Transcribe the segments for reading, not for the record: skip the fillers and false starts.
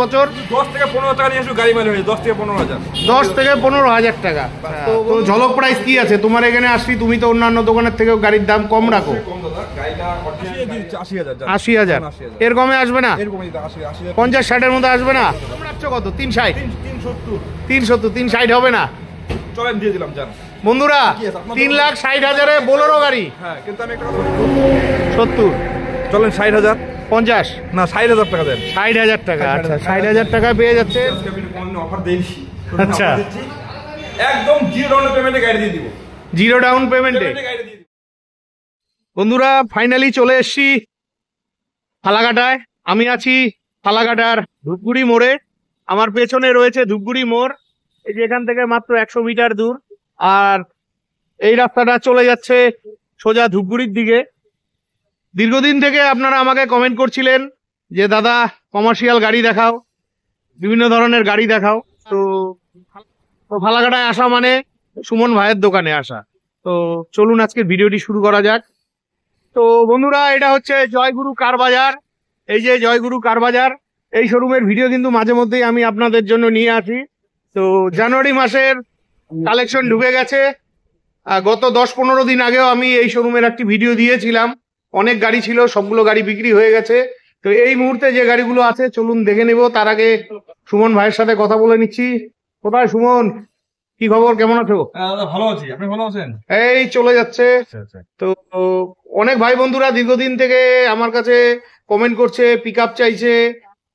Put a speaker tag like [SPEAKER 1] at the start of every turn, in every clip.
[SPEAKER 1] বছর?
[SPEAKER 2] 10 থেকে 15 টাকা নিয়ে গাড়ি মাইলেজ হয়েছে, 10 থেকে 15,000।
[SPEAKER 1] 10 থেকে 15,000 টাকা। তো ঝলক প্রাইস কি আছে? তোমার এখানে আসছি, তুমি তো অন্যান্য দোকানের থেকেও গাড়ির দাম কম রাখো।
[SPEAKER 2] কম দাদা, গাড়িটা
[SPEAKER 1] 80,000। 80,000 এর কমে আসবে না? 50-60 মধ্যে আসবে না? তোমরা রাখছো কত? 360? 370 360 হবে না?
[SPEAKER 2] চলেন দিয়ে দিলাম জান
[SPEAKER 1] বন্ধুরা, 3,60,000 বোলেরো গাড়ি।
[SPEAKER 2] হ্যাঁ, কিন্তু আমি একটা
[SPEAKER 1] 70
[SPEAKER 2] চলেন 60,000
[SPEAKER 1] 50
[SPEAKER 2] না 60,000 টাকা দেন।
[SPEAKER 1] 60,000 টাকা। আচ্ছা, 60,000 টাকা পেয়ে যাচ্ছে।
[SPEAKER 2] অফার দিয়েছি।
[SPEAKER 1] আচ্ছা,
[SPEAKER 2] একদম জিরো ডাউন পেমেন্টে গাড়ি দিয়ে দিব।
[SPEAKER 1] জিরো ডাউন পেমেন্টে বন্ধুরা ফাইনালি চলে এসছি ফালাকাটায়। আমি আছি ফালাকাটার ধূপগুড়ি মোড়ে। আমার পেছনে রয়েছে ধূপগুড়ি মোড়। এই যে এখান থেকে মাত্র 100 মিটার দূর। আর এই রাস্তাটা চলে যাচ্ছে সোজা ধূপগুড়ির দিকে। দীর্ঘদিন থেকে আপনারা আমাকে কমেন্ট করছিলেন যে দাদা কমার্শিয়াল গাড়ি দেখাও, বিভিন্ন ধরনের গাড়ি দেখাও। তো ফালাকাটায় আসা মানে সুমন ভাইয়ের দোকানে আসা। তো চলুন আজকে ভিডিওটি শুরু করা যাক। তো বন্ধুরা, এটা হচ্ছে জয়গুরু কার বাজার। এই যে জয়গুরু কার বাজার, এই শোরুমের ভিডিও কিন্তু মাঝে মধ্যেই আমি আপনাদের জন্য নিয়ে আসি। তো জানুয়ারি মাসের কালেকশন ঢুকে গেছে। গত 10-15 দিন আগেও আমি এই শোরুমের একটি ভিডিও দিয়েছিলাম। অনেক গাড়ি ছিল, সবগুলো গাড়ি বিক্রি হয়ে গেছে। তো এই মুহূর্তে যে গাড়িগুলো আছে চলুন দেখে নেব। তার আগে সুমন ভাইয়ের সাথে কথা বলে নিচ্ছি। কোথায় সুমন? কি খবর, কেমন আছো?
[SPEAKER 2] ভালো আছি, আপনি ভালো আছেন?
[SPEAKER 1] এই চলে যাচ্ছে। তো অনেক ভাই বন্ধুরা দীর্ঘদিন থেকে আমার কাছে কমেন্ট করছে, পিক আপ চাইছে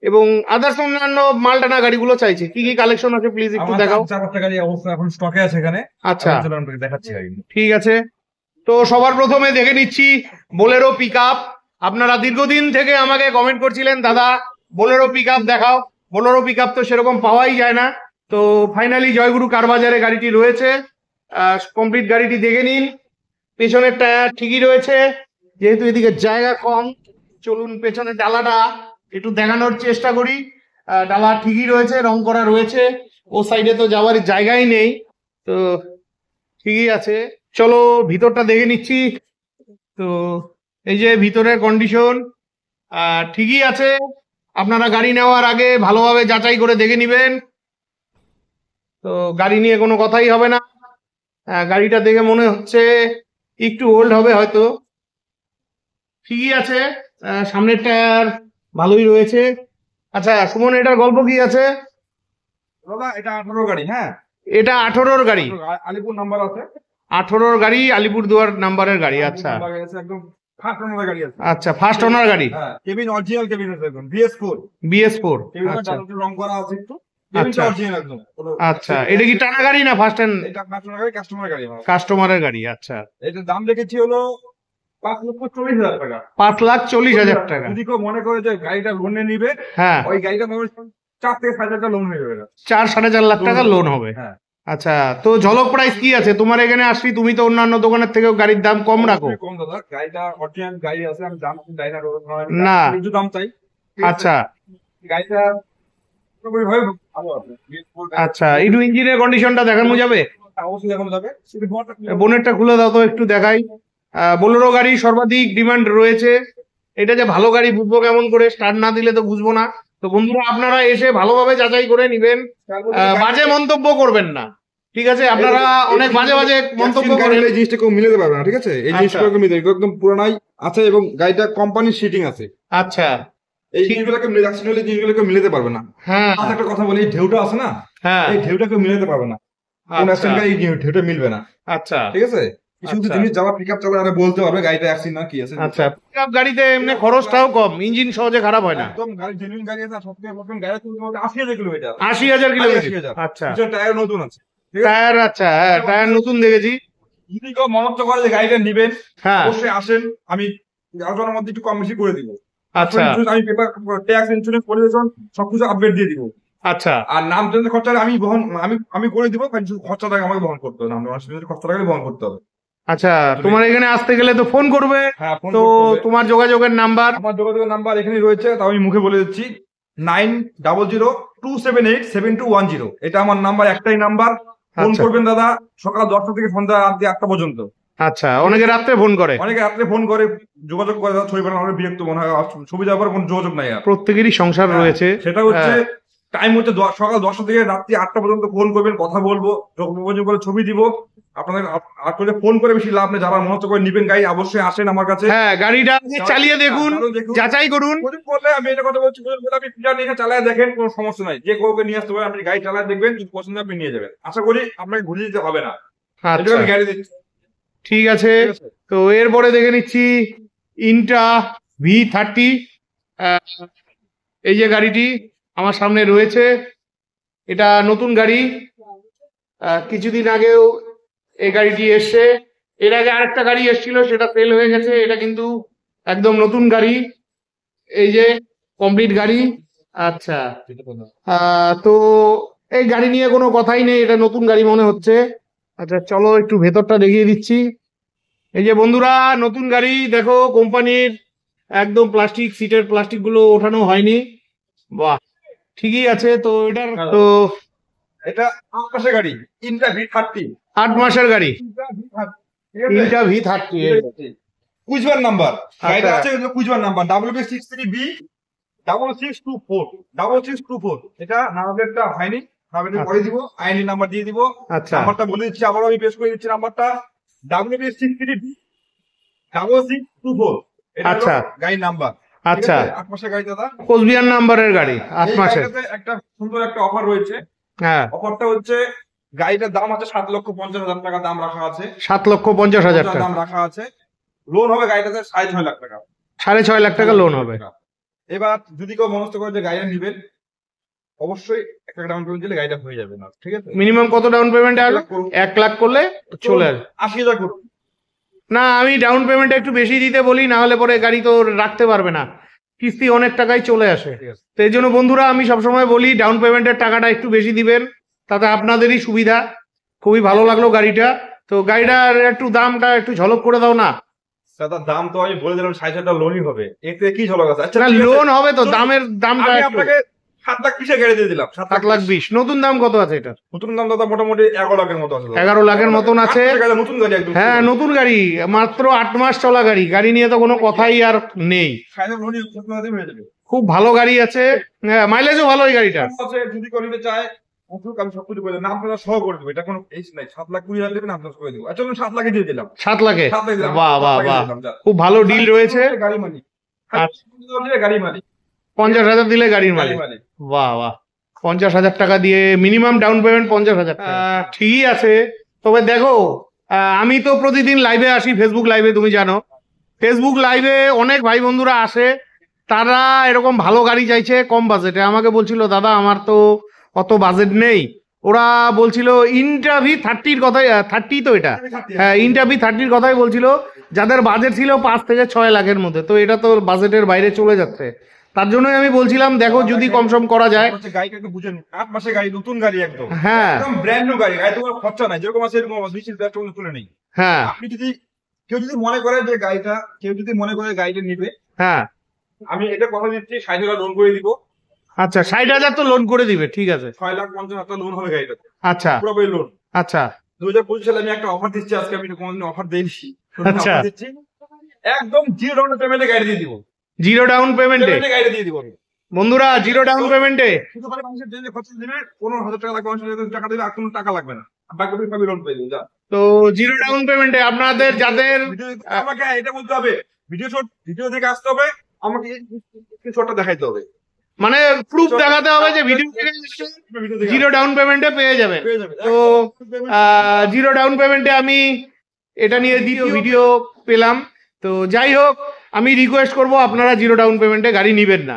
[SPEAKER 1] এবং আদার্স অন্যান্য মালটানা গাড়িগুলো চাইছে। কি কি কালেকশন আছে প্লিজ একটু দেখাও।
[SPEAKER 2] 4-5টা গাড়ি অবস্থা এখন স্টকে আছে এখানে।
[SPEAKER 1] আচ্ছা,
[SPEAKER 2] দেখাচ্ছি গাড়ি।
[SPEAKER 1] ঠিক আছে। তো সবার প্রথমে দেখে নিচ্ছি বোলেরো পিক আপ। আপনারা দীর্ঘদিন থেকে আমাকে কমেন্ট করছিলেন দাদা বোলেরো পিক আপ দেখাও। বোলেরো পিক আপ তো সেরকম পাওয়াই যায় না। তো ফাইনালি জয়গুরু কার বাজারে গাড়িটি রয়েছে। কমপ্লিট গাড়িটি দেখে নিন। পেছনের টায়ার ঠিকই রয়েছে, যেহেতু এদিকে জায়গা কম। চলুন পেছনের ডালাটা একটু দেখানোর চেষ্টা করি। ডালা ঠিকই রয়েছে, রং করা রয়েছে। ও সাইডে তো যাওয়ার জায়গাই নেই, তো ঠিকই আছে। চলো ভিতরটা দেখে নিচ্ছি। তো এই যে ভিতরের কন্ডিশন ঠিকই আছে। আপনারা গাড়ি নেওয়ার আগে ভালোভাবে যাচাই করে দেখে নিবেন। তো গাড়ি নিয়ে কোনো কথাই হবে না। গাড়িটা দেখে মনে হচ্ছে একটু ওল্ড হবে হয়তো। ঠিকই আছে, সামনের টায়ার ভালোই রয়েছে। আচ্ছা সুমন, এটার গল্প কি আছে?
[SPEAKER 2] দাদা এটা 18 গাড়ি। হ্যাঁ,
[SPEAKER 1] এটা 18-র গাড়ি।
[SPEAKER 2] আলিপুর নাম্বার আছে।
[SPEAKER 1] 18-র গাড়ি, আলিপুরদুয়ার নাম্বারের গাড়ি। আচ্ছা
[SPEAKER 2] একদম ফার্স্ট ওনার গাড়ি আছে।
[SPEAKER 1] আচ্ছা, ফার্স্ট ওনার গাড়ি।
[SPEAKER 2] হ্যাঁ, কেবিন অরিজিনাল কেবিন আছে একদম BS4।
[SPEAKER 1] BS4।
[SPEAKER 2] আচ্ছা, রং করা আছে একটু।
[SPEAKER 1] আচ্ছা
[SPEAKER 2] অরিজিনাল একদম।
[SPEAKER 1] আচ্ছা, এটা কি টানা গাড়ি না ফার্স্ট হ্যান্ড?
[SPEAKER 2] এটা কাস্টমার গাড়ি, কাস্টমার গাড়ি।
[SPEAKER 1] কাস্টমারের গাড়ি। আচ্ছা,
[SPEAKER 2] এটার দাম রেখেছি হলো 5,40,000 টাকা।
[SPEAKER 1] 5,40,000 টাকা।
[SPEAKER 2] যদি কেউ মনে করে যে গাড়িটা লোনে নিবে, হ্যাঁ, ওই গাড়িটা 4 থেকে 5 হাজার লোন হয়ে যাবে।
[SPEAKER 1] 4-5.5 লাখ টাকা লোন হবে।
[SPEAKER 2] হ্যাঁ।
[SPEAKER 1] আচ্ছা, তো ঝলক প্রাইস কি আছে? তোমার এখানে আসছি, তুমি তো অন্যান্য দোকানের থেকেও গাড়ির দাম কম রাখো।
[SPEAKER 2] কম দাদা, গাড়িটা অরিজিনাল গাড়ি আছে। আমি দাম
[SPEAKER 1] না,
[SPEAKER 2] একটু দাম চাই।
[SPEAKER 1] আচ্ছা
[SPEAKER 2] গাড়িটা
[SPEAKER 1] আচ্ছা, একটু ইঞ্জিনের কন্ডিশনটা দেখানো যাবে?
[SPEAKER 2] অবশ্যই দেখানো যাবে।
[SPEAKER 1] বোনেটটা খুলে দাও তো একটু দেখাই। বোলেরো গাড়ি সর্বাধিক ডিমান্ড রয়েছে। এটা যে ভালো গাড়ি বুঝবো কেমন করে? স্টার্ট না দিলে তো বুঝবো না। তো বন্ধুরা আপনারা এসে ভালোভাবে যাচাই করে নিবেন, বাজে মন্তব্য করবেন না, ঠিক আছে? আপনারা অনেক বাজে বাজে মন্তব্য করেন,
[SPEAKER 2] এই জিনিসটা কেউ মিলাতে পারবে না, ঠিক আছে? এই জিনিসটা কেউ মিলাতে একদম পুরানাই আছে এবং গাড়িটা কোম্পানির সিটিং আছে।
[SPEAKER 1] আচ্ছা,
[SPEAKER 2] এই জিনিসগুলোকে মিলাতে জিনিসগুলোকে মিলাতে পারবে না।
[SPEAKER 1] হ্যাঁ,
[SPEAKER 2] একটা কথা বলি, এই ঢেউটা আছে না,
[SPEAKER 1] হ্যাঁ,
[SPEAKER 2] এই ঢেউটা কেউ মিলাতে পারবে না। এই ঢেউটা মিলবে না।
[SPEAKER 1] আচ্ছা,
[SPEAKER 2] ঠিক আছে? কিছু কিছু জিনিস যারা পিকআপ চালায় আর বলতে পারবে গাড়িটা অ্যাক্সিডেন্ট না কি আছে।
[SPEAKER 1] আচ্ছা, পিকআপ গাড়িতে এমনি খরচটাও কম, ইঞ্জিন সহজে খারাপ হয় না।
[SPEAKER 2] একদম গাড়ি জেনুইন গাড়ি আছে। সবথেকে প্রথম গাড়ি তুলতে 80,000 কিলোমিটার।
[SPEAKER 1] 80,000 কিলোমিটার। আচ্ছা,
[SPEAKER 2] টায়ার নতুন আছে।
[SPEAKER 1] টায়ার, আচ্ছা, হ্যাঁ টায়ার নতুন দেখেছি।
[SPEAKER 2] যদি কেউ মনোনীত করে যে গাড়িটা নিবেন,
[SPEAKER 1] হ্যাঁ
[SPEAKER 2] অবশ্যই আসেন, আমি আলোচনার মধ্যে একটু কম বেশি করে দিব।
[SPEAKER 1] আচ্ছা,
[SPEAKER 2] আমি পেপার ট্যাক্স ইন্স্যুরেন্স পরিবেশন সবকিছু আপডেট দিয়ে দিব।
[SPEAKER 1] আচ্ছা,
[SPEAKER 2] আর নাম জন্য খরচা আমি করে দিব, খরচাটা আমাকে বহন করতে হবে। নাম খরচাটাকে বহন করতে হবে।
[SPEAKER 1] আচ্ছা, তোমার এখানে আসতে গেলে তো ফোন করবে।
[SPEAKER 2] হ্যাঁ,
[SPEAKER 1] তো তোমার যোগাযোগের নাম্বার?
[SPEAKER 2] আমার যোগাযোগের নাম্বার এখানে রয়েছে, তাও আমি মুখে বলে দিচ্ছি। 9002787210। এটা আমার নাম্বার, একটাই নাম্বার। ফোন করবেন দাদা, সকাল 10টা থেকে সন্ধ্যা রাত 8টা পর্যন্ত।
[SPEAKER 1] আচ্ছা, অনেকে রাত্রে ফোন করে।
[SPEAKER 2] অনেকে রাত্রে ফোন করে, যোগাযোগ করে, ছবি পাঠানো, আমার বিরক্ত মনে হয়, আর ছবি দেওয়ার পর কোনো যোগাযোগ নাই আর।
[SPEAKER 1] প্রত্যেকেরই সংসার রয়েছে।
[SPEAKER 2] সেটা হচ্ছে টাইম হচ্ছে সকাল 10টা থেকে রাত্রি 8টা পর্যন্ত ফোন করবেন, কথা বলবো, যোগাযোগ করে ছবি দিব আপনাদের। আর করে ফোন করে বেশি লাভ নেই, যারা মনে করে নিবেন গাড়ি অবশ্যই আসেন আমার কাছে।
[SPEAKER 1] হ্যাঁ, গাড়িটা চালিয়ে দেখুন, যাচাই করুন।
[SPEAKER 2] করলে আমি এটা কথা বলছি, আপনি ফিল্টার নিয়ে চালায় দেখেন, কোনো সমস্যা নাই, যে কাউকে নিয়ে আসতে পারেন, আপনি গাড়ি চালায় দেখবেন, যদি পছন্দ আপনি নিয়ে যাবেন, আশা করি আপনাকে ঘুরিয়ে দিতে হবে না।
[SPEAKER 1] আচ্ছা,
[SPEAKER 2] আমি গাড়ি দিচ্ছি।
[SPEAKER 1] ঠিক আছে। তো এরপরে দেখে নিচ্ছি ইন্টা V30। এই যে গাড়িটি আমার সামনে রয়েছে, এটা নতুন গাড়ি। কিছুদিন আগেও এই গাড়িটি এসছে। এর আগে আরেকটা গাড়ি এসেছিল, সেটা সেল হয়ে গেছে। এটা কিন্তু একদম নতুন গাড়ি, এই যে কমপ্লিট গাড়ি। আচ্ছা, তো এই গাড়ি নিয়ে কোনো কথাই নেই, এটা নতুন গাড়ি মনে হচ্ছে। আচ্ছা, চলো একটু ভেতরটা দেখিয়ে দিচ্ছি। এই যে বন্ধুরা, নতুন গাড়ি দেখো, কোম্পানির একদম প্লাস্টিক, সিটের প্লাস্টিক গুলো ওঠানো হয়নি। বাহ, ঠিকই আছে। তো এটার তো
[SPEAKER 2] এটা 8 মাসের গাড়ি, ইন্টা V30।
[SPEAKER 1] 8 মাসের গাড়ি, ইন্টা V30।
[SPEAKER 2] কুচবার নাম্বার গাড়িটা আছে, কুচবার নাম্বার WB63B 6624। এটা নাম্বারটা হয়নি, নাম্বারটা পরে দিব, আইনি নাম্বার দিয়ে দিব।
[SPEAKER 1] আচ্ছা,
[SPEAKER 2] নাম্বারটা বলে দিচ্ছি, আবারও আমি পেশ করে দিচ্ছি নাম্বারটা, WB63B 6624। এটা
[SPEAKER 1] আচ্ছা,
[SPEAKER 2] গাড়ির নাম্বার।
[SPEAKER 1] আচ্ছা,
[SPEAKER 2] 8 মাসের গাড়ি দাদা,
[SPEAKER 1] কোচবিহার নাম্বারের গাড়ি, 8
[SPEAKER 2] এই
[SPEAKER 1] মাসের।
[SPEAKER 2] গাড়িটাতে একটা সুন্দর একটা অফার রয়েছে।
[SPEAKER 1] হ্যাঁ,
[SPEAKER 2] অফারটা হচ্ছে, গাড়িটার দাম আছে 7,50,000 টাকা দাম রাখা আছে।
[SPEAKER 1] 7,50,000 টাকা
[SPEAKER 2] দাম রাখা আছে। লোন হবে গাড়িটাতে 6.5 লাখ টাকা।
[SPEAKER 1] 6.5 লাখ টাকা লোন হবে।
[SPEAKER 2] এবার যদি কেউ মনস্থ করে যে গাড়িটা নিবেন, অবশ্যই 1 লাখ ডাউন পেমেন্ট দিলে গাড়িটা হয়ে যাবে না, ঠিক আছে?
[SPEAKER 1] মিনিমাম কত ডাউন পেমেন্ট আসবে? 1 লাখ করলে চলে আসবে।
[SPEAKER 2] 80,000 করুন।
[SPEAKER 1] না, আমি ডাউন পেমেন্ট একটু বেশি দিতে বলি, না হলে পরে গাড়ি তো রাখতে পারবে না, কিস্তি অনেক টাকায় চলে আসে।
[SPEAKER 2] ঠিক আছে।
[SPEAKER 1] তো এই জন্য বন্ধুরা, আমি সবসময় বলি ডাউন পেমেন্টের টাকাটা একটু বেশি দিবেন, তাতে আপনাদেরই সুবিধা। খুবই ভালো লাগলো গাড়িটা। তো গাড়িটার একটু দামটা একটু ঝলক করে দাও না।
[SPEAKER 2] দাদা দাম তো আমি বলে দিলাম 60,000 লোনই হবে, এতে কি ঝলক আছে? আচ্ছা,
[SPEAKER 1] না,
[SPEAKER 2] ঠিক আছে।
[SPEAKER 1] লোন হবে তো, দামটা
[SPEAKER 2] আমি
[SPEAKER 1] একটু।
[SPEAKER 2] আপনাকে 7,20,000 গাড়ি দিয়ে দিলাম।
[SPEAKER 1] 7,20,000। নতুন দাম কত আছে এটা?
[SPEAKER 2] নতুন দাম দাদা মোটামুটি 11 লাখের মতো আছে।
[SPEAKER 1] 11 লাখের মতন আছে।
[SPEAKER 2] নতুন গাড়ি একদম।
[SPEAKER 1] হ্যাঁ, নতুন গাড়ি, মাত্র 8 মাস চলা গাড়ি। গাড়ি নিয়ে তো কোনো কথাই আর নেই।
[SPEAKER 2] 60,000 লোনই হয়ে যাবে।
[SPEAKER 1] খুব ভালো গাড়ি আছে, মাইলেজও ভালো এই গাড়িটা।
[SPEAKER 2] আছে, যদি কেউ নিতে চায় আমি সবকিছু করে দেবো, নাম আপনারা সহ করে দেবো, এটা কোনো এইস নাই। 7,20,000 দেবেন, আপনার করে দেবো। চলুন 7 লাখে দিয়ে দিলাম।
[SPEAKER 1] 7 লাখে?
[SPEAKER 2] 7 লাখে দিলাম।
[SPEAKER 1] বাহ বাহ
[SPEAKER 2] 7 লাখে
[SPEAKER 1] বাহ,
[SPEAKER 2] দিলাম, যা।
[SPEAKER 1] খুব ভালো ডিল রয়েছে।
[SPEAKER 2] গাড়ি মালিক। গাড়ি মালিক
[SPEAKER 1] 50,000 দিলে গাড়ির
[SPEAKER 2] গাড়ি
[SPEAKER 1] মালিক।
[SPEAKER 2] মালিক।
[SPEAKER 1] বাহ বাহ, 50,000 টাকা দিয়ে মিনিমাম ডাউন পেমেন্ট 50,000 টাকা। ঠিকই আছে। তবে দেখো, আমি তো প্রতিদিন লাইভে আসি, ফেসবুক লাইভে, তুমি জানো। ফেসবুক লাইভে অনেক ভাই বন্ধুরা আসে, তারা এরকম ভালো গাড়ি চাইছে কম বাজেটে। আমাকে বলছিল, দাদা আমার তো অত বাজেট নেই। ওরা বলছিল ইন্টা V30-র কথাই, 30 তো এটা, হ্যাঁ ইন্টা V30-র কথাই বলছিল, যাদের বাজেট ছিল 5 থেকে 6 লাখের মধ্যে। তো এটা তো বাজেটের বাইরে চলে যাচ্ছে, তার জন্যই আমি বলছিলাম দেখো যদি কম সম করা যায়।
[SPEAKER 2] গাড়িটা একটু বুঝেন, 8 মাসের গাড়ি, নতুন গাড়ি একদম।
[SPEAKER 1] হ্যাঁ,
[SPEAKER 2] একদম ব্র্যান্ড নিউ গাড়ি। গাড়ি তোমার খরচা নাই, যেরকম আছে এরকম আছে, 20,000 তুলে নেই।
[SPEAKER 1] হ্যাঁ,
[SPEAKER 2] আপনি যদি কেউ যদি মনে করে যে গাড়িটা, কেউ যদি মনে করে গাড়িটা নিবে,
[SPEAKER 1] হ্যাঁ,
[SPEAKER 2] আমি এটা কথা দিচ্ছি 60,000 লোন করে দিব।
[SPEAKER 1] আচ্ছা, 60,000 তো লোন করে দিবে, ঠিক আছে।
[SPEAKER 2] 6,50,000 লোন হবে গাড়িটাতে,
[SPEAKER 1] আচ্ছা,
[SPEAKER 2] পুরোপুরি লোন।
[SPEAKER 1] আচ্ছা,
[SPEAKER 2] 2025 সালে আমি একটা অফার দিচ্ছি, আজকে আমি কোনোদিন অফার দেইনি।
[SPEAKER 1] আচ্ছা।
[SPEAKER 2] offer দিচ্ছি, একদম 0 ডাউন পেমেন্টে গাড়ি দিয়ে দিব।
[SPEAKER 1] 0 ডাউন পেমেন্টে
[SPEAKER 2] গাড়ি দিয়ে দিব।
[SPEAKER 1] বন্ধুরা, 0 ডাউন পেমেন্টে।
[SPEAKER 2] শুধু খালি মানুষের যে খরচা দিবে, 15,000 টাকা লাগবে, 15,000 টাকা দিবে, আর কোনো টাকা লাগবে না। বাকি সবই লোন পেয়ে যাবেন, যা।
[SPEAKER 1] তো 0 ডাউন পেমেন্টে আপনাদের যাদের,
[SPEAKER 2] আমাকে এটা বলতে হবে, ভিডিও থেকে আসতে হবে, আমাকে স্ক্রিনশটটা দেখাইতে হবে,
[SPEAKER 1] মানে প্রুফ দেখাতে হবে যে ভিডিও থেকে 0 ডাউন পেমেন্টে পেয়ে যাবেন।
[SPEAKER 2] পেয়ে যাবে।
[SPEAKER 1] তো 0 ডাউন পেমেন্টে আমি এটা নিয়ে দ্বিতীয় ভিডিও পেলাম। তো যাই হোক, আমি রিকোয়েস্ট করব আপনারা 0 ডাউন পেমেন্টে গাড়ি নিবেন না।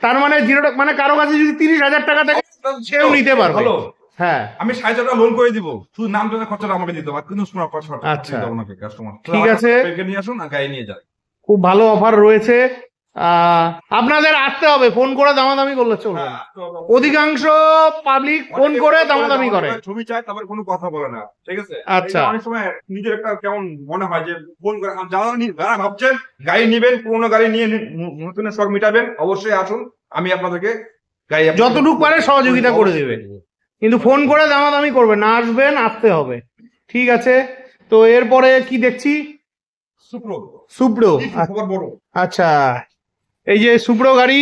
[SPEAKER 1] তার মানে 0, মানে কারো কাছে যদি 30,000 টাকা থাকে সেও নিতে পারবে।
[SPEAKER 2] ভালো,
[SPEAKER 1] হ্যাঁ,
[SPEAKER 2] আমি 60,000 টাকা লোন করে দিব, শুধু নাম জন্য খরচাটা আমাকে দিতে হবে, কিন্তু শোনা খরচাটা
[SPEAKER 1] আচ্ছা,
[SPEAKER 2] আপনাকে কাস্টমার।
[SPEAKER 1] ঠিক আছে,
[SPEAKER 2] নিয়ে আসুন আর গাড়ি নিয়ে যান।
[SPEAKER 1] খুব ভালো অফার রয়েছে। আপনাদের আসতে হবে, ফোন করে দামাদামি করলে চলবে না। অধিকাংশ পাবলিক ফোন করে দামাদামি করে,
[SPEAKER 2] ছবি চায়, তারপরে কোনো কথা বলে না, ঠিক আছে?
[SPEAKER 1] আচ্ছা,
[SPEAKER 2] অনেক সময় নিজের একটা কেমন মনে হয় যে ফোন করে, যারা ভাবছেন গাড়ি নিবেন, পুরোনো গাড়ি নিয়ে নতুনের শখ মিটাবেন, অবশ্যই আসুন, আমি আপনাদেরকে গাড়ি
[SPEAKER 1] যতটুকু পারে সহযোগিতা করে দেবে, কিন্তু ফোন করে দামাদামি করবে না, আসবেন, আসতে হবে। ঠিক আছে, তো এরপরে কি দেখছি?
[SPEAKER 2] সুপ্রো
[SPEAKER 1] সুপ্রো।
[SPEAKER 2] সবার বড়।
[SPEAKER 1] আচ্ছা, এই যে সুপ্রো গাড়ি,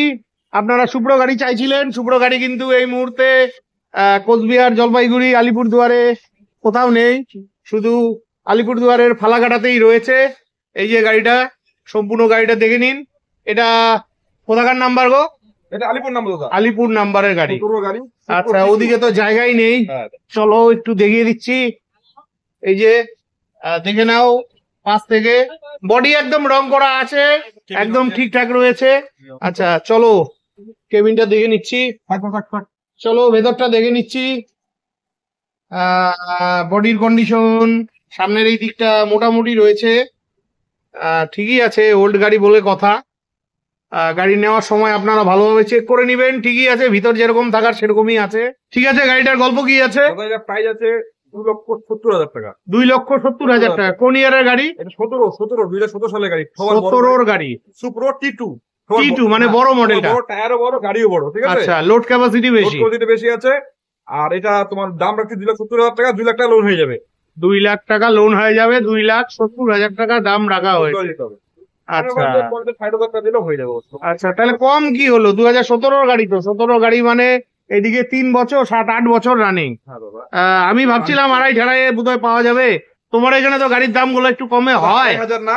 [SPEAKER 1] আপনারা সুপ্রো গাড়ি চাইছিলেন। সুপ্রো গাড়ি কিন্তু এই মুহূর্তে কোচবিহার, জলপাইগুড়ি, আলিপুরদুয়ারে কোথাও নেই, শুধু আলিপুরদুয়ারের ফালাকাটাতেই রয়েছে। এই যে গাড়িটা, সম্পূর্ণ গাড়িটা দেখে নিন। এটা কোথাকার নাম্বার গো?
[SPEAKER 2] এটা আলিপুর নাম্বার দাদা,
[SPEAKER 1] আলিপুর নাম্বারের গাড়ি।
[SPEAKER 2] ছোট গাড়ি।
[SPEAKER 1] আচ্ছা, ওদিকে তো জায়গাই নেই,
[SPEAKER 2] হ্যাঁ,
[SPEAKER 1] চলো একটু দেখিয়ে দিচ্ছি। এই যে দেখে নাও পাশ থেকে, বডি একদম রং করা আছে, একদম ঠিকঠাক রয়েছে। আচ্ছা চলো কেবিনটা দেখে নিচ্ছি,
[SPEAKER 2] থাক থাক থাক।
[SPEAKER 1] চলো ভেতরটা দেখে নিচ্ছি। বডির কন্ডিশন সামনের এই দিকটা মোটামুটি রয়েছে, ঠিকই আছে, ওল্ড গাড়ি বলে কথা। গাড়ি নেওয়ার সময় আপনারা ভালোভাবে চেক করে নেবেন, ঠিকই আছে, ভিতর যেরকম থাকার সেরকমই আছে। ঠিক আছে, গাড়িটার গল্প কি আছে?
[SPEAKER 2] দাদা এটা প্রাইস আছে 2,70,000 টাকা।
[SPEAKER 1] 2,70,000 টাকা। কোন ইয়ারের গাড়ি?
[SPEAKER 2] এটা 2017 সালের গাড়ি, সবার বড়
[SPEAKER 1] 17 গাড়ি।
[SPEAKER 2] সুপ্রো টি2।
[SPEAKER 1] T2 মানে বড় মডেলটা।
[SPEAKER 2] বড় টায়ারও বড়, গাড়িও বড়, ঠিক আছে।
[SPEAKER 1] আচ্ছা, লোড ক্যাপাসিটি বেশি।
[SPEAKER 2] লোড বেশি আছে। আর এটা তোমার দাম রাখছি 2,70,000 টাকা, 2 লাখ টাকা লোন হয়ে যাবে।
[SPEAKER 1] 2 লাখ টাকা লোন হয়ে যাবে, 2,70,000 টাকা দাম রাখা হয়েছে।
[SPEAKER 2] দিতে হবে।
[SPEAKER 1] আচ্ছা
[SPEAKER 2] 50,000 টাকা দিলেও হয়ে যাবে অবশ্য।
[SPEAKER 1] আচ্ছা, তাহলে কম কি হলো? 2017 গাড়ি, তো 17 গাড়ি মানে এদিকে 3 বছর, 7-8 বছর রানিং।
[SPEAKER 2] হ্যাঁ দাদা,
[SPEAKER 1] আমি ভাবছিলাম আড়াই ঢাড়াই বোধহয় পাওয়া যাবে। তোমার এখানে তো গাড়ির দাম গুলো একটু কমে হয়।
[SPEAKER 2] 1,000 না,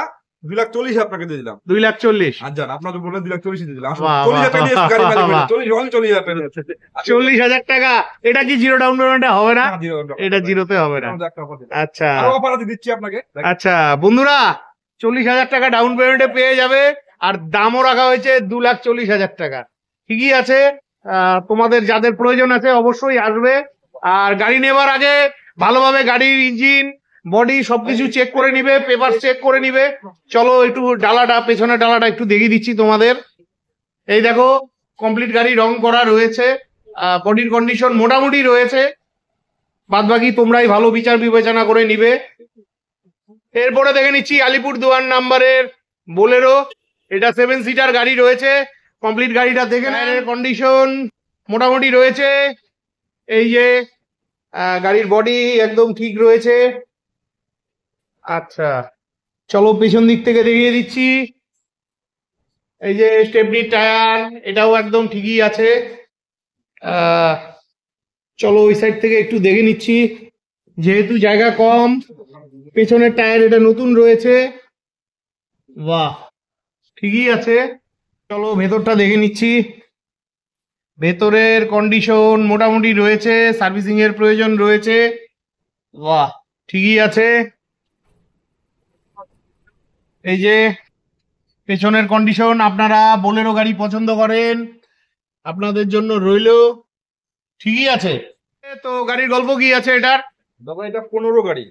[SPEAKER 2] 2,40,000 আপনাকে দিয়ে দিলাম।
[SPEAKER 1] 2,40,000।
[SPEAKER 2] আচ্ছা, আপনার তো বললেন 2,40,000 দিয়ে দিলাম।
[SPEAKER 1] বাহ,
[SPEAKER 2] 40,000 টাকা দিয়ে গাড়ি মালিক হয়ে
[SPEAKER 1] বাহ।
[SPEAKER 2] যাবে। 40,000 টাকা দিয়ে দিচ্ছে।
[SPEAKER 1] 40,000 টাকা। এটা কি জিরো ডাউন পেমেন্টে হবে না?
[SPEAKER 2] না, zero down payment।
[SPEAKER 1] এটা জিরোতে হবে না।
[SPEAKER 2] আমাদের একটা offer দিলাম।
[SPEAKER 1] আচ্ছা
[SPEAKER 2] আরো অফার আছে, দিচ্ছি আপনাকে।
[SPEAKER 1] আচ্ছা বন্ধুরা, 40,000 টাকা ডাউন পেমেন্টে পেয়ে যাবে, আর দামও রাখা হয়েছে 2,40,000 টাকা। ঠিকই আছে, তোমাদের যাদের প্রয়োজন আছে অবশ্যই আসবে। আর গাড়ি নেবার আগে ভালোভাবে গাড়ির ইঞ্জিন, বডি সবকিছু চেক করে নিবে, পেপার চেক করে নিবে। চলো একটু ডালাটা, পেছনের ডালাটা একটু দেখিয়ে দিচ্ছি তোমাদের। এই দেখো, কমপ্লিট গাড়ি রং করা রয়েছে, বডির কন্ডিশন মোটামুটি রয়েছে, বাদবাকি তোমরাই ভালো বিচার বিবেচনা করে নিবে। এরপরে দেখে নিচ্ছি আলিপুরদুয়ার নাম্বারের বোলেরো। এটা 7 সিটার গাড়ি রয়েছে, কমপ্লিট গাড়িটা দেখে নেন, কন্ডিশন মোটামুটি রয়েছে। এই যে গাড়ির বডি একদম ঠিক রয়েছে। আচ্ছা চলো পেছন দিক থেকে দেখিয়ে দিচ্ছি। এই যে স্টেপনি টায়ার, এটাও একদম ঠিকই আছে। চলো ওই সাইড থেকে একটু দেখে নিচ্ছি, যেহেতু জায়গা কম, পেছনের টায়ার এটা নতুন রয়েছে। বাহ, ঠিকই আছে। চলো ভেতরটা দেখে নিচ্ছি। ভেতরের কন্ডিশন মোটামুটি রয়েছে, সার্ভিসিং এর প্রয়োজন রয়েছে। বাহ, ঠিকই আছে। এই যে পেছনের কন্ডিশন, আপনারা বোলেরো গাড়ি পছন্দ করেন, আপনাদের জন্য রইলো, ঠিকই আছে। তো গাড়ির গল্প কি আছে এটার?
[SPEAKER 2] দাদা এটা 15 গাড়ি,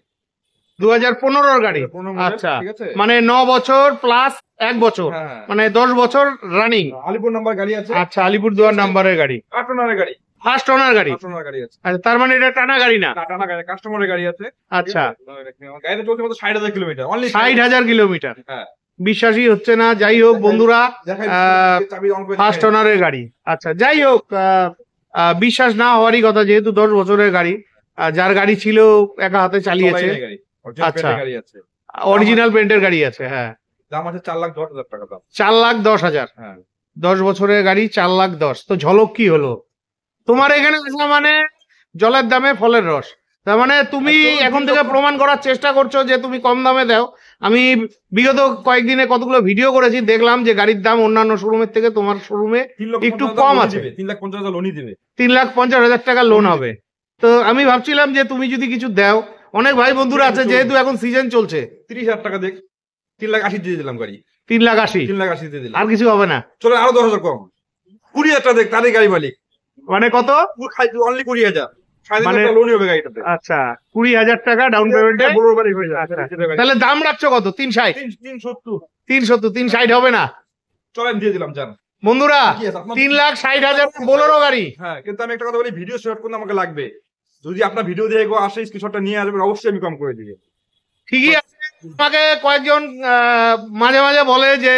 [SPEAKER 1] 2015 গাড়ি।
[SPEAKER 2] 15 model,
[SPEAKER 1] আচ্ছা,
[SPEAKER 2] ঠিক আছে।
[SPEAKER 1] মানে 9 বছর প্লাস 1 বছর,
[SPEAKER 2] হ্যাঁ,
[SPEAKER 1] মানে 10 বছর রানিং।
[SPEAKER 2] আলিপুর নাম্বার গাড়ি আছে।
[SPEAKER 1] আচ্ছা, আলিপুরদুয়ার নাম্বারের গাড়ি,
[SPEAKER 2] 8 টনারের গাড়ি,
[SPEAKER 1] ফার্স্ট ওনার গাড়ি।
[SPEAKER 2] 8 টনার গাড়ি আছে।
[SPEAKER 1] আচ্ছা, তার মানে এটা টানা গাড়ি না?
[SPEAKER 2] টাটা গাড়ি, কাস্টমারের গাড়ি আছে।
[SPEAKER 1] আচ্ছা,
[SPEAKER 2] গাড়িতে চলছে মাত্র 60,000 কিলোমিটার, অনলি
[SPEAKER 1] 60,000 কিলোমিটার।
[SPEAKER 2] হ্যাঁ,
[SPEAKER 1] বিশ্বাসই হচ্ছে না। যাই হোক বন্ধুরা,
[SPEAKER 2] দেখাই চাবি অন করে
[SPEAKER 1] ফার্স্ট ওনারের গাড়ি। আচ্ছা যাই হোক, বিশ্বাস না হওয়ারই কথা, যেহেতু 10 বছরের গাড়ি, যার গাড়ি ছিল একা হাতে চালিয়েছে।
[SPEAKER 2] গাড়ি,
[SPEAKER 1] আচ্ছা।
[SPEAKER 2] গাড়ি আছে।
[SPEAKER 1] অরিজিনাল পেন্টের গাড়ি আছে, হ্যাঁ।
[SPEAKER 2] দাম আছে 4,10,000 টাকা দাম।
[SPEAKER 1] 4,10,000।
[SPEAKER 2] হ্যাঁ,
[SPEAKER 1] 10 বছরের গাড়ি 4,10,000। তো ঝলক কি হলো তোমার এখানে আসা মানে জলের দামে ফলের রস। তার মানে তুমি এখন থেকে প্রমাণ করার চেষ্টা করছো যে তুমি কম দামে দাও। আমি বিগত কয়েকদিনে কতগুলো ভিডিও করেছি, দেখলাম যে গাড়ির দাম অন্যান্য শোরুমের থেকে তোমার শোরুমে একটু কম আছে।
[SPEAKER 2] 3,50,000 লোনই দিবে।
[SPEAKER 1] 3,50,000 টাকা লোন হবে। তো আমি ভাবছিলাম যে তুমি যদি কিছু দাও, অনেক ভাই বন্ধুরা আছে, যেহেতু এখন সিজন চলছে।
[SPEAKER 2] 30,000 টাকা দেখ, 3,80,000 দিয়ে দিলাম গাড়ি।
[SPEAKER 1] 3,80,000,
[SPEAKER 2] 3,80,000 দিয়ে দিলাম।
[SPEAKER 1] আর কিছু হবে না?
[SPEAKER 2] চলো আরো 10,000 কম, 20,000 টাকা দেখ, তারই গাড়ি মালিক।
[SPEAKER 1] মানে কত?
[SPEAKER 2] অনলি 20,000, 3,500
[SPEAKER 1] মানে-
[SPEAKER 2] টাকা লোনই হবে গাড়িটাতে।
[SPEAKER 1] আচ্ছা, 20,000 টাকা ডাউন পেমেন্টে।
[SPEAKER 2] বড় গাড়ি হয়ে যায়।
[SPEAKER 1] তাহলে দাম রাখছো কত? 360?
[SPEAKER 2] 370।
[SPEAKER 1] 370, 360 হবে না
[SPEAKER 2] চলেন দিয়ে দিলাম, জান
[SPEAKER 1] বন্ধুরা?
[SPEAKER 2] কি আছে আপনার?
[SPEAKER 1] 3,60,000 বোলেরো গাড়ি।
[SPEAKER 2] হ্যাঁ, কিন্তু আমি একটা কথা বলি, ভিডিও শেয়ার করতে আমাকে লাগবে। যদি আপনার ভিডিও দেখে আসে, স্ক্রিনশটটা নিয়ে আসবেন, অবশ্যই আমি কম করে দিই।
[SPEAKER 1] ঠিকই আছে। আমাকে কয়েকজন মাঝে মাঝে বলে যে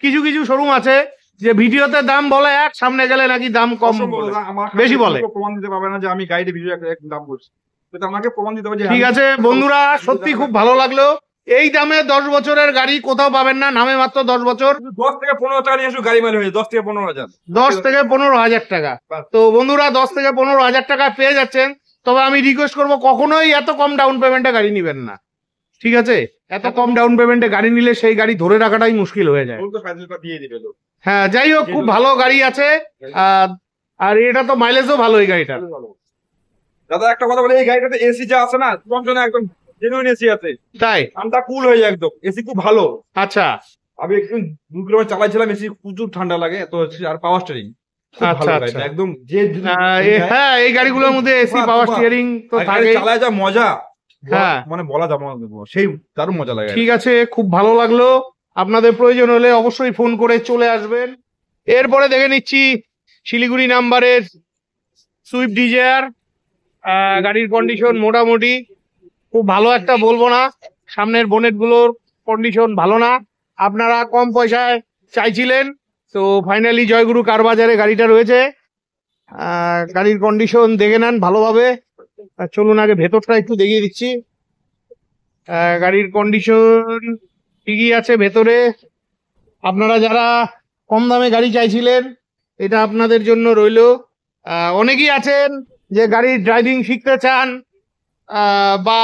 [SPEAKER 1] কিছু কিছু শোরুম আছে যে ভিডিওতে দাম বলে এক, সামনে গেলে নাকি দাম কম বলে।
[SPEAKER 2] আমার
[SPEAKER 1] বেশি বলে।
[SPEAKER 2] প্রমাণ দিতে পারবে না যে আমি গাইডে ভিডিও এক দাম বলছি। তো আমাকে প্রমাণ দিতে হবে যে
[SPEAKER 1] ঠিক আছে বন্ধুরা, সত্যি খুব ভালো লাগলো। এই দামে 10 বছরের গাড়ি কোথাও পাবেন না, নামে মাত্র 10 বছর।
[SPEAKER 2] 10 থেকে 15 টাকা নিয়ে আসো গাড়ি মাইলেজ হয়ে 10 থেকে 15,000।
[SPEAKER 1] 10 থেকে 15,000 টাকা। তো বন্ধুরা 10 থেকে 15,000 টাকা পেয়ে যাচ্ছেন। তবে আমি রিকোয়েস্ট করবো কখনোই এত কম ডাউন পেমেন্টে গাড়ি নিবেন না, ঠিক আছে? এত কম ডাউন পেমেন্টে গাড়ি নিলে সেই গাড়ি ধরে রাখাটাই মুশকিল হয়ে যায়।
[SPEAKER 2] তো ফাইনালটা দিয়ে দিবে লোক।
[SPEAKER 1] হ্যাঁ, যাই হোক, খুব ভালো গাড়ি আছে। আর এটা তো মাইলেজও ভালো এই গাড়িটা।
[SPEAKER 2] দাদা একটা কথা বলে, এই গাড়িটাতে এসি যা আছে না, চমচমে একদম জেনুইন এসি আছে,
[SPEAKER 1] তাই?
[SPEAKER 2] ঠান্ডা কুল হয়ে যায় একদম, এসি খুব ভালো।
[SPEAKER 1] আচ্ছা
[SPEAKER 2] আমি একটু 2 কিলোমিটার চালাইছিলাম, এসি প্রচুর ঠান্ডা লাগে তো। আর পাওয়ার স্টিয়ারিং
[SPEAKER 1] আচ্ছা আচ্ছা।
[SPEAKER 2] একদম যে
[SPEAKER 1] হ্যাঁ, এই গাড়িগুলোর মধ্যে এসি পাওয়ার স্টিয়ারিং তো থাকে।
[SPEAKER 2] চালায় যা মজা,
[SPEAKER 1] হ্যাঁ
[SPEAKER 2] মানে বলা যাবে না, সেই দারুণ মজা লাগে।
[SPEAKER 1] ঠিক আছে, খুব ভালো লাগলো। আপনাদের প্রয়োজন হলে অবশ্যই ফোন করে চলে আসবেন। এরপরে দেখে নিচ্ছি শিলিগুড়ি নাম্বারের সুইফট ডিজায়ার। গাড়ির কন্ডিশন মোটামুটি খুব ভালো একটা বলবো না, সামনের বোনেট গুলোর কন্ডিশন ভালো না। আপনারা কম পয়সায় চাইছিলেন, তো ফাইনালি জয়গুরু কার বাজারে গাড়িটা রয়েছে। গাড়ির কন্ডিশন দেখে নেন ভালোভাবে। চলুন আগে ভেতরটা একটু দেখিয়ে দিচ্ছি। গাড়ির কন্ডিশন ঠিকই আছে ভেতরে। আপনারা যারা কম দামে গাড়ি চাইছিলেন, এটা আপনাদের জন্য রইলো। অনেকেই আছেন যে গাড়ির ড্রাইভিং শিখতে চান বা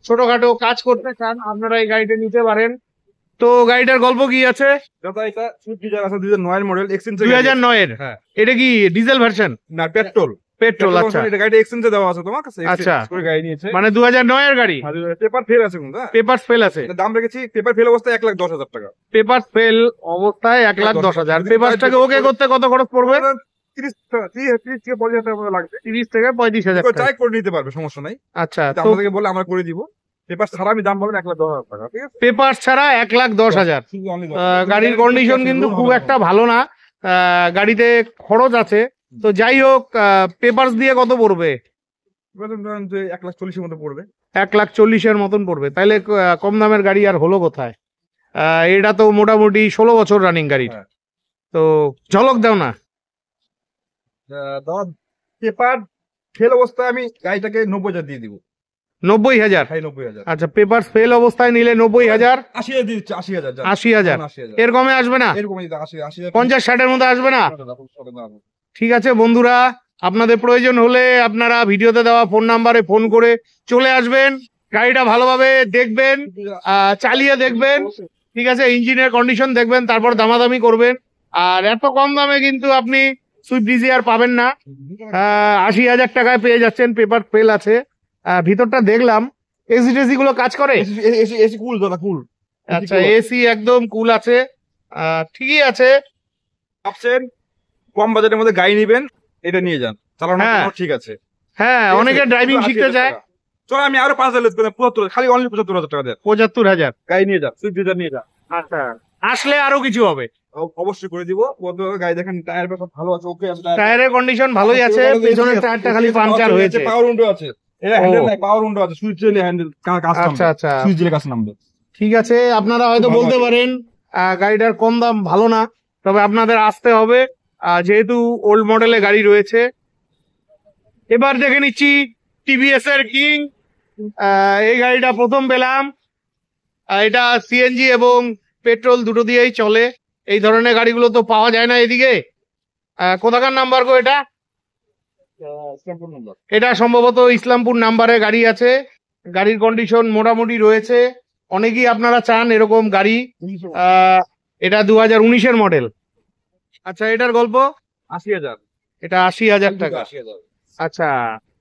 [SPEAKER 1] ছোটখাটো কাজ করতে চান, আপনারা এই গাড়িটা নিতে পারেন। তো গাড়িটার গল্প কি আছে?
[SPEAKER 2] দাদা এটা সুইফট ডিজায়ার আছে 2009 এর মডেল, এক্সচেঞ্জ
[SPEAKER 1] 2009 এর।
[SPEAKER 2] হ্যাঁ।
[SPEAKER 1] এটা কি ডিজেল ভার্সন
[SPEAKER 2] না পেট্রোল?
[SPEAKER 1] পেট্রোল। আচ্ছা
[SPEAKER 2] এটা গাড়িটা এক্সচেঞ্জে দেওয়া আছে তোমার কাছে,
[SPEAKER 1] আচ্ছা।
[SPEAKER 2] করে গাড়ি নিয়েছে,
[SPEAKER 1] মানে 2009 এর গাড়ি।
[SPEAKER 2] পেপার ফেল আছে কিন্তু, হ্যাঁ
[SPEAKER 1] পেপার ফেল আছে।
[SPEAKER 2] এটা দাম রেখেছি পেপার ফেল অবস্থায় 1,10,000 টাকা।
[SPEAKER 1] পেপার ফেল অবস্থায় 1,10,000। পেপারটাকে ওকে করতে কত খরচ পড়বে?
[SPEAKER 2] 30 থেকে 35,000 টাকা মতো লাগবে।
[SPEAKER 1] 30 থেকে 35,000
[SPEAKER 2] কেউ
[SPEAKER 1] টাকা।
[SPEAKER 2] চাই করে নিতে পারবে, সমস্যা নাই।
[SPEAKER 1] আচ্ছা,
[SPEAKER 2] তো
[SPEAKER 1] তো
[SPEAKER 2] আমাদেরকে বলে আমরা করে দিব। পেপার ছাড়া আমি দাম পাবেন 1,10,000 টাকা, ঠিক আছে?
[SPEAKER 1] পেপার ছাড়া 1,10,000।
[SPEAKER 2] শুধু only
[SPEAKER 1] গাড়ির কন্ডিশন কিন্তু খুব একটা ভালো না, গাড়িতে খরচ আছে। তো যাই হোক, পেপারস দিয়ে কত পড়বে?
[SPEAKER 2] ধরেন যে 1,40,000 মতো পড়বে।
[SPEAKER 1] 1,40,000 মতন পড়বে। তাইলে কম দামের গাড়ি আর হলো কোথায়? এটা তো মোটামুটি 16 বছর রানিং গাড়ি।
[SPEAKER 2] হ্যাঁ।
[SPEAKER 1] তো ঝলক দাও না।
[SPEAKER 2] দাদা পেপার ফেল অবস্থায় আমি গাড়িটাকে 90,000 দিয়ে দিব।
[SPEAKER 1] 90,000?
[SPEAKER 2] হ্যাঁ 90,000।
[SPEAKER 1] আচ্ছা, পেপার ফেল অবস্থায় নিলে 90,000।
[SPEAKER 2] 80,000 দিয়ে দিচ্ছি, 80,000।
[SPEAKER 1] 80,000?
[SPEAKER 2] 80,000
[SPEAKER 1] এর কমে আসবে না?
[SPEAKER 2] এরকমই দিতে 80,000
[SPEAKER 1] 50-60 মধ্যে আসবে না? ঠিক আছে বন্ধুরা, আপনাদের প্রয়োজন হলে আপনারা ভিডিওতে দেওয়া ফোন নাম্বারে ফোন করে চলে আসবেন। গাড়িটা ভালোভাবে দেখবেন, চালিয়ে দেখবেন, ঠিক আছে? ইঞ্জিনের কন্ডিশন দেখবেন, তারপর দামাদামি করবেন। আর এত কম দামে কিন্তু আপনি সুইফট ডিজায়ার পাবেন না। 80,000 টাকায় পেয়ে যাচ্ছেন, পেপার ফেল আছে। ভিতরটা দেখলাম, এসি টেসি গুলো কাজ করে?
[SPEAKER 2] এসি কুল দাদা, কুল।
[SPEAKER 1] আচ্ছা, এসি একদম কুল আছে। ঠিকই আছে।
[SPEAKER 2] ভাবছেন কম বাজেটের মধ্যে গাড়ি নেবেন, এটা নিয়ে যান, চালানো
[SPEAKER 1] হ্যাঁ।
[SPEAKER 2] ঠিক আছে।
[SPEAKER 1] হ্যাঁ, অনেকে ড্রাইভিং শিখতে চায়।
[SPEAKER 2] চলো আমি আরো 5,000 লেস করে 75, খালি অনলি 75,000 টাকা দেন।
[SPEAKER 1] 75,000?
[SPEAKER 2] গাড়ি নিয়ে যান, সুইফট ডিজায়ার নিয়ে যান।
[SPEAKER 1] আচ্ছা, আসলে আরো কিছু হবে।
[SPEAKER 2] অবশ্যই করে দিব। গাড়ি দেখেন, টায়ার সব ভালো আছে, ওকে আছে,
[SPEAKER 1] টায়ারের কন্ডিশন ভালোই আছে, পেছনের টায়ারটা খালি পাংচার হয়েছে।
[SPEAKER 2] পাওয়ার উইন্ডো আছে, এটা হ্যান্ডেল নাই, পাওয়ার উইন্ডো আছে, সুইচ দিলে হ্যান্ডেল কাজ
[SPEAKER 1] আচ্ছা আচ্ছা,
[SPEAKER 2] সুইচ দিলে কাজ নামবে।
[SPEAKER 1] ঠিক আছে। আপনারা হয়তো বলতে পারেন গাড়িটার কম দাম ভালো না, তবে আপনাদের আসতে হবে, যেহেতু ওল্ড মডেলের গাড়ি রয়েছে। এবার দেখে নিচ্ছি টিভিএস এর কিং। এই গাড়িটা প্রথম পেলাম। এটা সিএনজি এবং পেট্রোল দুটো দিয়েই চলে। এই ধরনের গাড়িগুলো তো পাওয়া যায় না এদিকে। কোথাকার নাম্বার গো এটা? এটা সম্ভবত ইসলামপুর নাম্বারে গাড়ি আছে। গাড়ির কন্ডিশন মোটামুটি রয়েছে। অনেকেই আপনারা চান এরকম গাড়ি। এটা 2019-এর মডেল। আচ্ছা, এটার গল্প?
[SPEAKER 2] 80,000।
[SPEAKER 1] এটা 80,000 টাকা।
[SPEAKER 2] 80,000,
[SPEAKER 1] আচ্ছা,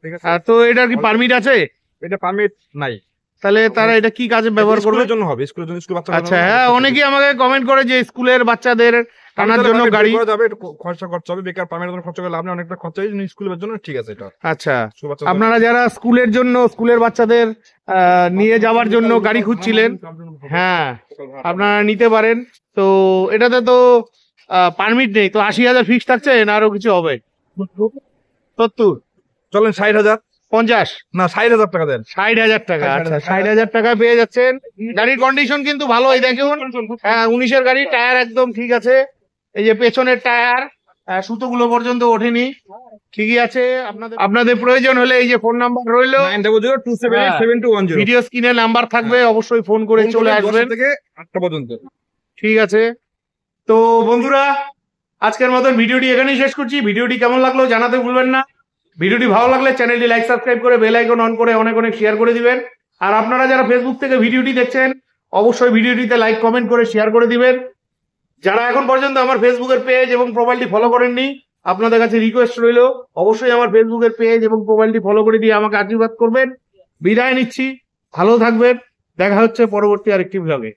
[SPEAKER 2] ঠিক আছে।
[SPEAKER 1] তো এটার কি পারমিট আছে?
[SPEAKER 2] এটা পারমিট নাই।
[SPEAKER 1] তাহলে তারা এটা কি কাজে ব্যবহার করবে?
[SPEAKER 2] স্কুলের জন্য হবে, স্কুলের জন্য, স্কুল বাচ্চা।
[SPEAKER 1] আচ্ছা, হ্যাঁ, অনেকেই আমাকে কমেন্ট করে যে স্কুলের বাচ্চাদের টানার জন্য গাড়ি
[SPEAKER 2] করা যাবে, একটু খরচা হবে, বেকার পারমিটের জন্য খরচা করে লাভ নেই, অনেকটা খরচা হয়ে স্কুলের জন্য, ঠিক আছে এটা।
[SPEAKER 1] আচ্ছা,
[SPEAKER 2] স্কুল বাচ্চা
[SPEAKER 1] আপনারা যারা স্কুলের জন্য, স্কুলের বাচ্চাদের নিয়ে যাওয়ার জন্য গাড়ি খুঁজছিলেন, হ্যাঁ, আপনারা নিতে পারেন। তো এটাতে তো পারমিট নেই, তো 80,000 ফিক্স থাকছে না আরো কিছু হবে? 70?
[SPEAKER 2] চলেন 60,000।
[SPEAKER 1] 50?
[SPEAKER 2] না 60,000 টাকা দেন।
[SPEAKER 1] 60,000 টাকা। আচ্ছা, 60,000 টাকা পেয়ে যাচ্ছেন। গাড়ির কন্ডিশন কিন্তু ভালো, এই দেখুন। হ্যাঁ, 19-এর গাড়ি, টায়ার একদম ঠিক আছে। এই যে পেছনের টায়ার, সুতোগুলো পর্যন্ত ওঠেনি, ঠিকই আছে। আপনাদের প্রয়োজন হলে এই যে ফোন নাম্বার রইলো,
[SPEAKER 2] 9002787210।
[SPEAKER 1] ভিডিও স্ক্রিনে নাম্বার থাকবে, অবশ্যই ফোন করে চলে আসবেন।
[SPEAKER 2] 10 থেকে 8টা পর্যন্ত।
[SPEAKER 1] ঠিক আছে, তো বন্ধুরা আজকের মতন ভিডিওটি এখানেই শেষ করছি। ভিডিওটি কেমন লাগলো জানাতে ভুলবেন না। ভিডিওটি ভালো লাগলে চ্যানেলটি লাইক সাবস্ক্রাইব করে বেল আইকন অন করে অনেক অনেক শেয়ার করে দিবেন। আর আপনারা যারা ফেসবুক থেকে ভিডিওটি দেখছেন অবশ্যই ভিডিওটিতে লাইক কমেন্ট করে শেয়ার করে দিবেন। যারা এখন পর্যন্ত আমার ফেসবুকের পেজ এবং প্রোফাইলটি ফলো করেননি, আপনাদের কাছে রিকোয়েস্ট রইল অবশ্যই আমার ফেসবুকের পেজ এবং প্রোফাইলটি ফলো করে দিয়ে আমাকে আশীর্বাদ করবেন। বিদায় নিচ্ছি, ভালো থাকবেন, দেখা হচ্ছে পরবর্তী আরেকটি ব্লগে।